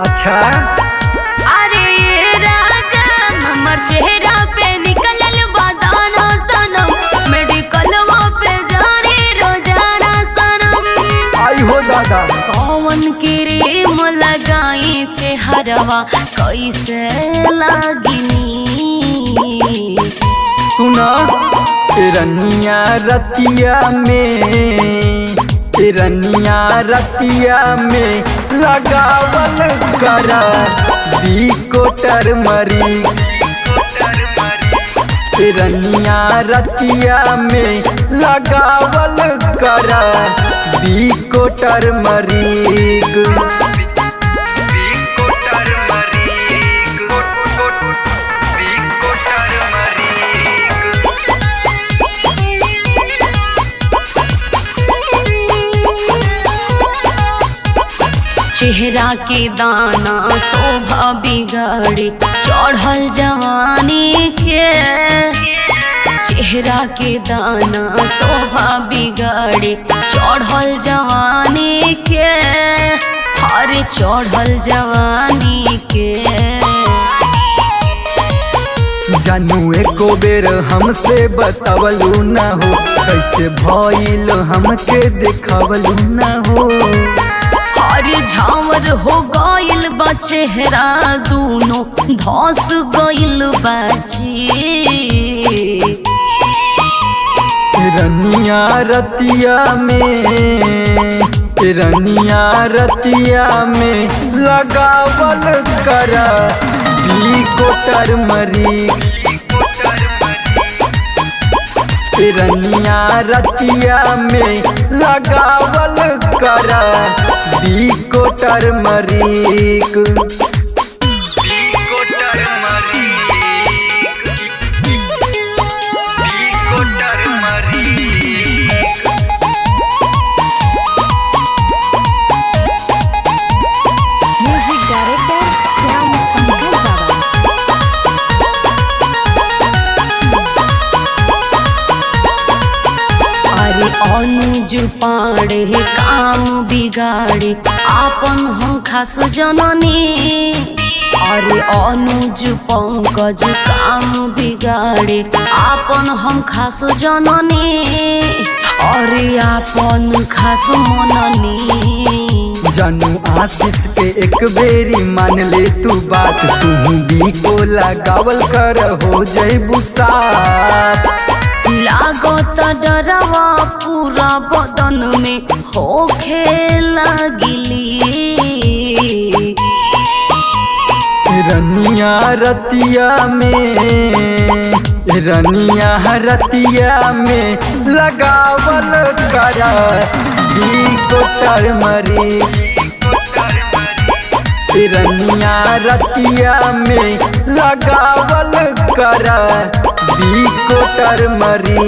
अच्छा अरे ये राजा हमर चेहरा पे निकलल बदाना सनम, मेडिकलवा पे जाने रोजाना सनम। आई हो दादा कौन क्रीम लगाई चेहरवा कैसे लागिनी। सुना रनिया रतिया में, रनिया रतिया में लगावल करा बिकोटर मरी। रनिया रतिया में लगावल करा बिकोटर मरी। चेहरा के दाना शोभा बिगाड़ी चढ़ल जवानी के। चेहरा के दाना शोभा बिगाड़ी चढ़ल जवानी के। हरे चढ़ल जवानी के। जानू एको बेर हमसे बतावलू ना हो, कैसे भइल हमके देखावलू ना हो। हरे झावर हो गइल बा चेहरा दूनो धस गइल बाची। रनिया रतिया में, रनिया रतिया में लगावल करा बिकोटर मरी। रनिया रतिया में लगावल करा बिकोटर मरी। म्यूजिक डायरेक्टर श्याम अरे अनुज पाड़े काम बिगाड़े आपन हम खास जननी। अरे अनुज पंकज काम बिगाड़े आपन हम खास जननी। अरे आपन खास मननी। जानू आशीष के एक बेरी मान ले तू बात, तू भी को लगावल कर हो जइबू साफ। लागत डरवा पूरा बदन में होखे लागिली। रनिया रतिया में, रनिया रतिया में लगावल करा बिकोटर मरी। रनिया रतिया में लगावल करा बिकोटर मरी।